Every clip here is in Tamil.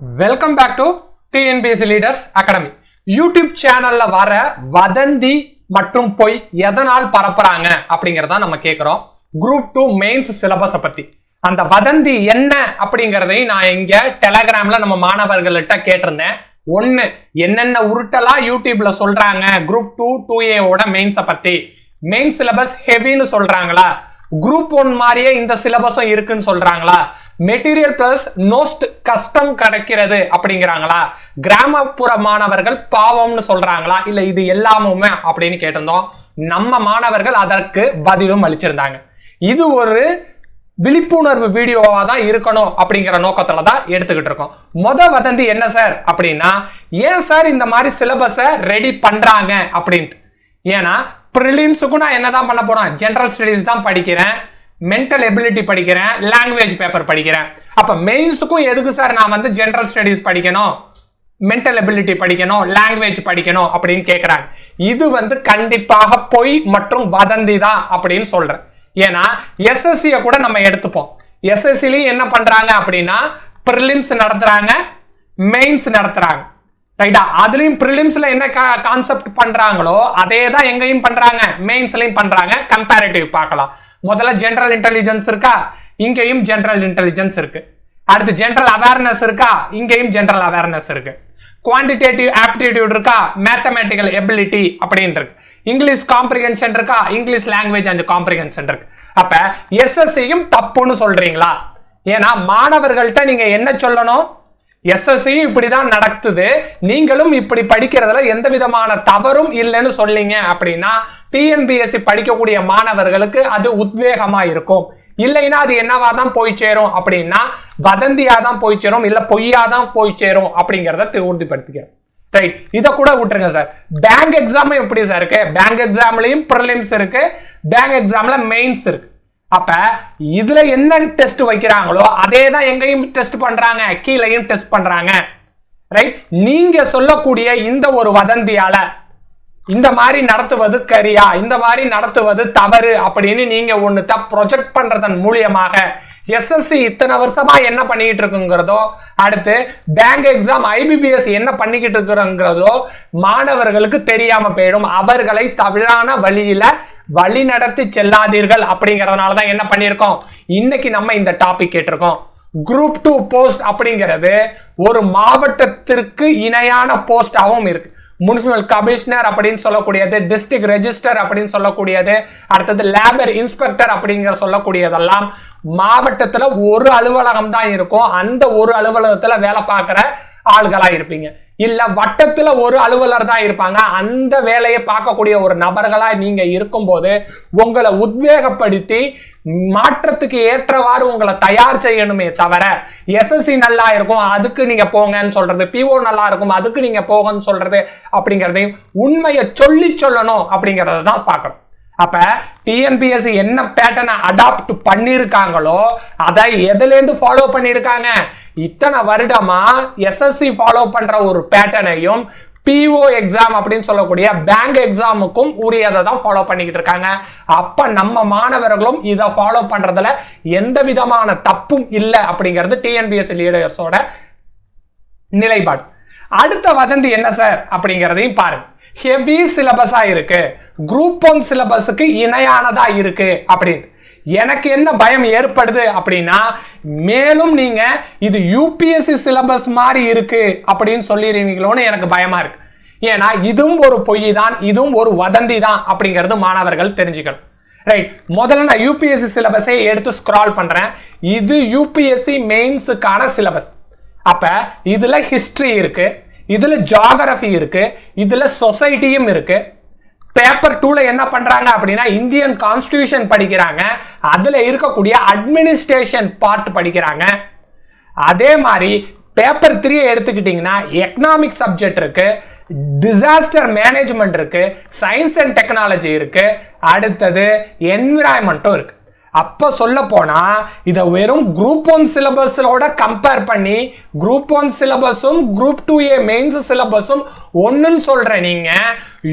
Welcome back to TNPSC Leaders Academy. YouTube சேனல்ல வர வதந்தி மற்றும் பொய் எதனால் பரப்புறாங்க அப்படிங்கறத நம்ம கேட்கிறோம். குரூப் 2 மெயின்ஸ் சிலபஸை பத்தி அந்த வதந்தி என்ன அப்படிங்கறதையும் நான் இங்க டெலகிராம்ல நம்ம மாணவர்கள்ட்ட கேட்டிருந்தேன். ஒன்னு, என்னென்ன உருட்டலா யூடியூப்ல சொல்றாங்க குரூப் 2 2A ஓட மெயின்ஸை பத்தி. மெயின் சிலபஸ் ஹெவின்னு சொல்றாங்களா, குரூப் 1 மாதிரியே இந்த சிலபஸும் இருக்குன்னு சொல்றாங்களா, மெட்டீரியல் பிளஸ் நோஸ்ட் கஷ்டம் கிடைக்கிறது அப்படிங்கிறாங்களா, கிராமப்புற மாணவர்கள் பாவம்னு சொல்றாங்களா, இல்ல இது எல்லாமுமே அப்படின்னு கேட்டிருந்தோம். நம்ம மாணவர்கள் அதற்கு பதிலும் அளிச்சிருந்தாங்க. இது ஒரு விழிப்புணர்வு வீடியோவா தான் இருக்கணும் அப்படிங்கிற நோக்கத்துல தான் எடுத்துக்கிட்டு இருக்கோம். வதந்தி என்ன சார் அப்படின்னா, ஏன் சார் இந்த மாதிரி சிலபஸை ரெடி பண்றாங்க அப்படின்ட்டு. ஏன்னா பிரிலிம்ஸுக்கும் நான் என்னதான் பண்ண போறேன், ஜெனரல் ஸ்டடீஸ் தான் படிக்கிறேன், மென்டல் எபிலிட்டி படிக்கிறேன், லாங்குவேஜ் பேப்பர் படிக்கிறேன். அப்ப மெயின்ஸுக்கும் எதுக்கு சார் நான் ஜெனரல் ஸ்டடீஸ் படிக்கணும், மென்டல் எபிலிட்டி படிக்கணும், லாங்குவேஜ் படிக்கணும் அப்படின்னு கேட்கிறாங்க. இது கண்டிப்பாக பொய் மற்றும் வதந்தி தான் அப்படின்னு சொல்றேன். ஏன்னா எஸ்எஸ்சியை கூட நம்ம எடுத்துப்போம். எஸ்எஸ்சிலையும் என்ன பண்றாங்க அப்படின்னா பிரிலிம்ஸ் நடத்துறாங்க, மெயின்ஸ் நடத்துறாங்க, ரைட்டா? அதுலயும் பிரிலிம்ஸ்ல என்ன கான்செப்ட் பண்றாங்களோ அதே தான் எங்கேயும் பண்றாங்க, மெயின்ஸ்லயும் பண்றாங்க. கம்பேரிட்டிவ் பார்க்கலாம். முதல்ல ஜெனரல் இன்டெலிஜென்ஸ் இருக்கா, இங்கேயும் ஜெனரல் இன்டெலிஜென்ஸ் இருக்கு. அடுத்து ஜெனரல் அவேர்னஸ் இருக்கா, இங்கேயும் ஜெனரல் அவேர்னஸ் இருக்கு. குவான்டிடேட்டிவ் ஆப்டிடியூட் இருக்கா, மேத்தமேட்டிக்கல் எபிலிட்டி அப்படின்னு இருக்கு. இங்கிலீஷ் காம்ப்ரிஹென்ஷன் இருக்கா, இங்கிலீஷ் லாங்குவேஜ் அண்ட் காம்ப்ரிஹென்ஷன் இருக்கு. அப்ப எஸ்எஸ்சியும் தப்புன்னு சொல்றீங்களா? ஏன்னா மாணவர்கள்ட்ட நீங்க என்ன சொல்லணும், எஸ்எஸ்சியும் இப்படிதான் நடக்குது, நீங்களும் இப்படி படிக்கிறதுல எந்த விதமான தவறும் இல்லைன்னு சொல்லிங்க அப்படின்னா டிஎன்பிஎஸ்சி படிக்கக்கூடிய மாணவர்களுக்கு அது உத்வேகமா இருக்கும். இல்லைன்னா அது என்னவா தான் போய் சேரும் அப்படின்னா வதந்தியா தான் போய் சேரும், இல்ல பொய்யா தான் போய் சேரும் அப்படிங்கறத உறுதிப்படுத்திக்கிறோம். ரைட், இதை கூட விட்டுருங்க சார். பேங்க் எக்ஸாம் எப்படி சார் இருக்கு, பேங்க் எக்ஸாம்லயும் பிரிலிம்ஸ் இருக்கு, பேங்க் எக்ஸாம்ல மெயின்ஸ் இருக்கு. அப்ப இதுல என்ன டெஸ்ட் வைக்கிறாங்களோ அதே தான் எங்கேயும் டெஸ்ட் பண்றாங்க, கீழையும் டெஸ்ட் பண்றாங்க. ரைட், நீங்க சொல்லக்கூடிய இந்த ஒரு வதந்தியால இந்த மாதிரி நடத்துவது சரியா, இந்த மாதிரி நடத்துவது தவறு அப்படின்னு நீங்க ஒண்ணுத்த ப்ரொஜெக்ட் பண்றதன் மூலியமாக எஸ்எஸ்சி இத்தனை வருஷமா என்ன பண்ணிட்டு இருக்குங்கிறதோ, அடுத்து பேங்க் எக்ஸாம் ஐபிபிஎஸ் என்ன பண்ணிக்கிட்டு இருக்கிறோங்கிறதோ மாணவர்களுக்கு தெரியாம போயிடும். அவர்களை தவறான வழியில வழி நடத்தி செல்லாதீர்கள் அப்படிங்கறதுனால தான் என்ன பண்ணிருக்கோம், இன்னைக்கு நம்ம இந்த டாபிக் கேட்டிருக்கோம். குரூப் 2 போஸ்ட் அப்படிங்கிறது ஒரு மாவட்டத்திற்கு இணையான போஸ்டாகவும் இருக்கு. முனிசிபல் கமிஷனர் அப்படின்னு சொல்லக்கூடியது, டிஸ்ட்ரிக்ட் ரெஜிஸ்டர் அப்படின்னு சொல்லக்கூடியது, அடுத்தது லேபர் இன்ஸ்பெக்டர் அப்படிங்கிற சொல்லக்கூடியதெல்லாம் மாவட்டத்துல ஒரு அலுவலகம் தான் இருக்கும். அந்த ஒரு அலுவலகத்துல வேலை பார்க்கிற ஆள்களா இருப்பீங்க. இல்ல வட்டத்துல ஒரு அலுவலர் தான் இருப்பாங்க. அந்த வேலையை பார்க்கக்கூடிய ஒரு நபர்களா நீங்க இருக்கும்போது உங்களை உத்வேகப்படுத்தி மாற்றத்துக்கு ஏற்றவாறு உங்களை தயார் செய்யணுமே தவிர எஸ்எஸ்சி நல்லா இருக்கும் அதுக்கு நீங்க போங்கன்னு சொல்றது, பிஓ நல்லா இருக்கும் அதுக்கு நீங்க போங்கன்னு சொல்றது அப்படிங்கறதையும் உண்மையை சொல்லணும் அப்படிங்கறத தான் பார்க்கணும். அப்ப டிஎன்பிஎஸ்சி என்ன பேட்டர்னை அடாப்ட் பண்ணிருக்காங்களோ அதை எதுல இருந்து ஃபாலோ பண்ணிருக்காங்க, இத்தனை வருடமா எஸ்எஸ்சி ஃபாலோ பண்ற ஒரு பேட்டர்னையும் பிஓ எக்ஸாம் அப்படின்னு சொல்லக்கூடிய பேங்க் எக்ஸாமுக்கும் உரியதை தான் ஃபாலோ பண்ணிக்கிட்டு இருக்காங்க. அப்ப நம்ம மாணவர்களும் இதை ஃபாலோ பண்றதுல எந்த விதமான தப்பும் இல்லை அப்படிங்கிறது டிஎன்பிஎஸ்சி லீடர்ஸோட நிலைப்பாடு. அடுத்த வதந்தி என்ன சார் அப்படிங்கிறதையும் பாருங்க. ஹெவி சிலபஸா இருக்கு, குரூப் 1 சிலபஸுக்கு இணையானதா இருக்கு அப்படின்னு எனக்கு என்ன பயம் ஏற்படுது அப்படின்னா, மேலும் நீங்க இது யூபிஎஸ்சி சிலபஸ் மாதிரி இருக்கு அப்படின்னு சொல்லிடுவீங்களோன்னு எனக்கு பயமா இருக்கு. ஏன்னா இதுவும் ஒரு பொய் தான், இதுவும் ஒரு வதந்தி தான் அப்படிங்கிறது மாணவர்கள் தெரிஞ்சுக்கணும். ரைட், முதல்ல நான் யூபிஎஸ்சி சிலபஸை எடுத்து ஸ்க்ரால் பண்றேன். இது யூபிஎஸ்சி மெயின்ஸுக்கான சிலபஸ். அப்ப இதுல ஹிஸ்டரி இருக்கு, இதுல ஜியோகிராஃபி இருக்கு, இதுல சொசைட்டியும் இருக்கு. பேப்பர் 2ல என்ன பண்றாங்க அப்படின்னா இந்தியன் கான்ஸ்டிடியூஷன் படிக்கிறாங்க, அதுல இருக்கக்கூடிய அட்மினிஸ்ட்ரேஷன் பார்ட் படிக்கிறாங்க. அதே மாதிரி பேப்பர் 3 எடுத்துக்கிட்டீங்கன்னா எக்கனாமிக் சப்ஜெக்ட் இருக்கு, டிசாஸ்டர் மேனேஜ்மெண்ட் இருக்கு, சயின்ஸ் அண்ட் டெக்னாலஜி இருக்கு, அடுத்தது என்விரான்மெண்ட்டும் இருக்கு. அப்ப சொல்ல போனா இதை வெறும் குரூப் 1 சிலபஸோட கம்பேர் பண்ணி குரூப் 1 சிலபஸும் குரூப் 2A மெயின்ஸ் சிலபஸும் ஒன்னுன்னு சொல்ற நீங்க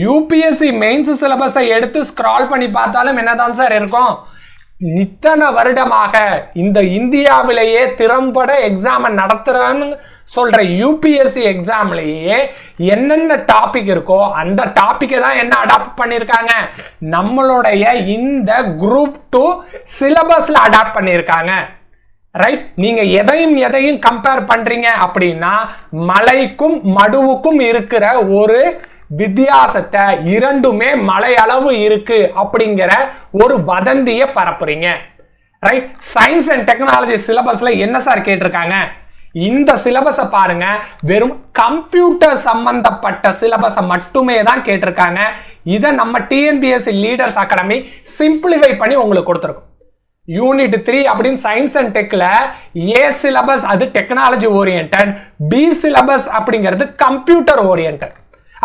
யூபிஎஸ்சி மெயின்ஸ் சிலபஸை எடுத்து ஸ்க்ரால் பண்ணி பார்த்தாலும் என்னதான் சார் இருக்கும், இத்தனை வருடமாக இந்த இந்தியாவிலேயே திறம்பட எக்ஸாம் நடத்துறான்னு சொல்ற யூபிஎஸ்சி எக்ஸாம்லயே என்னென்ன டாபிக் இருக்கோ அந்த டாபிக்கை தான் என்ன அடாப்ட் பண்ணியிருக்காங்க, நம்மளுடைய இந்த குரூப் 2 சிலபஸ்ல அடாப்ட் பண்ணியிருக்காங்க. ரைட், நீங்க எதையும் கம்பேர் பண்றீங்க அப்படின்னா மலைக்கும் மடுவுக்கும் இருக்கிற ஒரு வித்தியாசத்தை, இரண்டுமே மலை அளவு இருக்கு அப்படிங்கிற ஒரு வதந்தியை பரப்புறீங்க. ரைட், சயின்ஸ் அண்ட் டெக்னாலஜி சிலபஸ்ல என்ன சார் கேட்டிருக்காங்க, இந்த சிலபஸை பாருங்க, வெறும் கம்ப்யூட்டர் சம்பந்தப்பட்ட சிலபஸை மட்டுமே தான் கேட்டிருக்காங்க. இதை நம்ம டிஎன்பிஎஸ்சி லீடர்ஸ் அகாடமி சிம்பிளிஃபை பண்ணி உங்களுக்கு கொடுத்துருக்கோம். யூனிட் 3 அப்படின்னு சயின்ஸ் அண்ட் டெக்ல ஏ சிலபஸ் அது டெக்னாலஜி ஓரியன்டட், பி சிலபஸ் அப்படிங்கிறது கம்ப்யூட்டர் ஓரியன்டட்.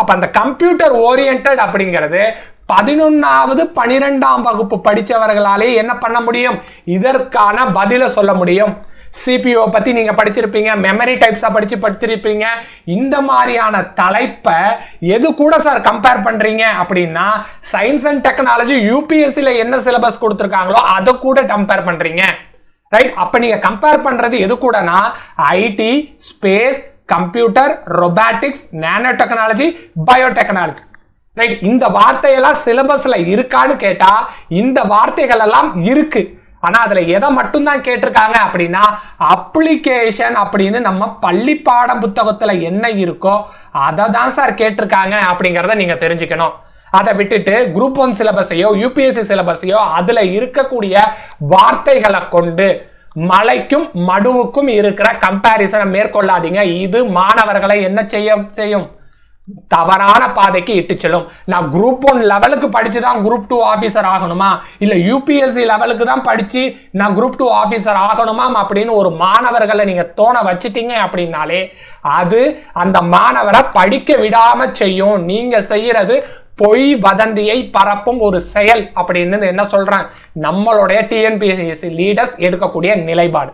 அப்ப அந்த கம்ப்யூட்டர் ஓரியன்டட் அப்படிங்கிறது 11வது 12ஆம் வகுப்பு படிச்சவர்களாலே என்ன பண்ண முடியும், இதற்கான பதில சொல்ல முடியும். சிபிஓ பத்தி நீங்க படிச்சிருப்பீங்க, மெமரி டைப்ஸா படிச்சிருப்பீங்க. இந்த மாதிரியான தலைப்பை எது கூட சார் கம்பேர் பண்றீங்க அப்படின்னா சயின்ஸ் அண்ட் டெக்னாலஜி யூபிஎஸ்சில என்ன சிலபஸ் கொடுத்திருக்காங்களோ அதை கூட கம்பேர் பண்றீங்க. ரைட், அப்ப நீங்க கம்பேர் பண்றது எது கூடனா IT, space, computer, robotics, nano technology, biotechnology. Right, இந்த வார்த்தையெல்லாம் சிலபஸ்ல இருக்கான்னு கேட்டா இந்த வார்த்தைகள் எல்லாம் இருக்கு. ஆனா அதுல எதை மட்டும் தான் கேட்டிருக்காங்க அப்படின்னா அப்ளிகேஷன் அப்படின்னு நம்ம பள்ளி பாட புத்தகத்துல என்ன இருக்கோ அதை தான் சார் கேட்டிருக்காங்க அப்படிங்கறத நீங்க தெரிஞ்சுக்கணும். அதை விட்டுட்டு குரூப் 1 சிலபஸையோ யூபிஎஸ்சி சிலபஸையோ அதுல இருக்கக்கூடிய வார்த்தைகளை கொண்டு மலைக்கும் மடுவுக்கும் இருக்கிற கம்பாரிசனை மேற்கொள்ளாதீங்க. இது மாணவர்களை என்ன செய்யும், தவறான பாதைக்கு இட்டு செல்லும். நான் குரூப் 1 லெவலுக்கு படிச்சுதான் குரூப் 2 ஆபீசர் ஆகணுமா, இல்ல யூபிஎஸ்சி லெவலுக்கு தான் படிச்சு நான் குரூப் 2 ஆபீசர் ஆகணுமா அப்படின்னு ஒரு மாணவர்களை நீங்க தோண வச்சிட்டீங்க அப்படின்னாலே அது அந்த மாணவரை படிக்க விடாம செய்யும். நீங்க செய்யறது பொய் வதந்தியை பரப்பும் ஒரு செயல் அப்படின்னு என்ன சொல்றேன், நம்மளுடைய டிஎன்பிஎஸ்சி லீடர்ஸ் எடுக்கக்கூடிய நிலைப்பாடு.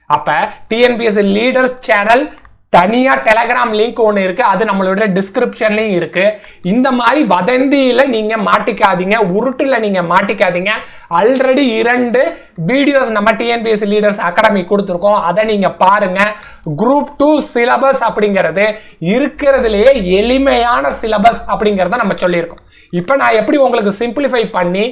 அப்ப டிஎன்பிஎஸ்சி லீடர்ஸ் சேனல் தனியா டெலகிராம் லிங்க் ஒன்று இருக்கு, அது நம்மளுடைய டிஸ்கிரிப்ஷன்லயும் இருக்கு. இந்த மாதிரி வதந்தியில நீங்க மாட்டிக்காதீங்க, உருட்டுல நீங்க மாட்டிக்காதீங்க. ஆல்ரெடி 2 வீடியோஸ் நம்ம டிஎன்பிஎஸ்சி லீடர்ஸ் அகாடமி கொடுத்துருக்கோம், அதை நீங்க பாருங்க. குரூப் 2 சிலபஸ் அப்படிங்கிறது இருக்கிறதுலேயே எளிமையான சிலபஸ் அப்படிங்கிறத நம்ம சொல்லியிருக்கோம். இப்போ நான் எப்படி உங்களுக்கு சிம்பிளிஃபை பண்ணி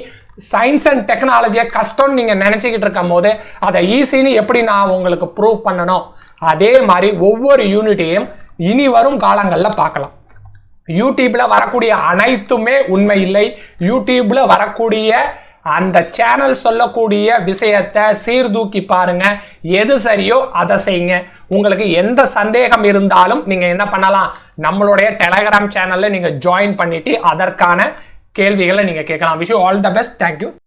சயின்ஸ் அண்ட் டெக்னாலஜியை கஷ்டம்னு நீங்க நினைச்சுக்கிட்டு இருக்கும் போது அதை ஈஸின்னு எப்படி நான் உங்களுக்கு ப்ரூவ் பண்ணணும், அதே மாதிரி ஒவ்வொரு யூனிட்டையும் இனி வரும் காலங்களில் பார்க்கலாம். யூடியூப்ல வரக்கூடிய அனைத்துமே உண்மை இல்லை. யூடியூப்ல வரக்கூடிய அந்த சேனல் சொல்லக்கூடிய விஷயத்தை சீர்தூக்கி பாருங்க, எது சரியோ அதை செய்யுங்க. உங்களுக்கு எந்த சந்தேகம் இருந்தாலும் நீங்க என்ன பண்ணலாம், நம்மளுடைய டெலகிராம் சேனல்ல நீங்க ஜாயின் பண்ணிட்டு அதற்கான கேள்விகளை நீங்க கேட்கலாம். Wish you all the best. Thank you.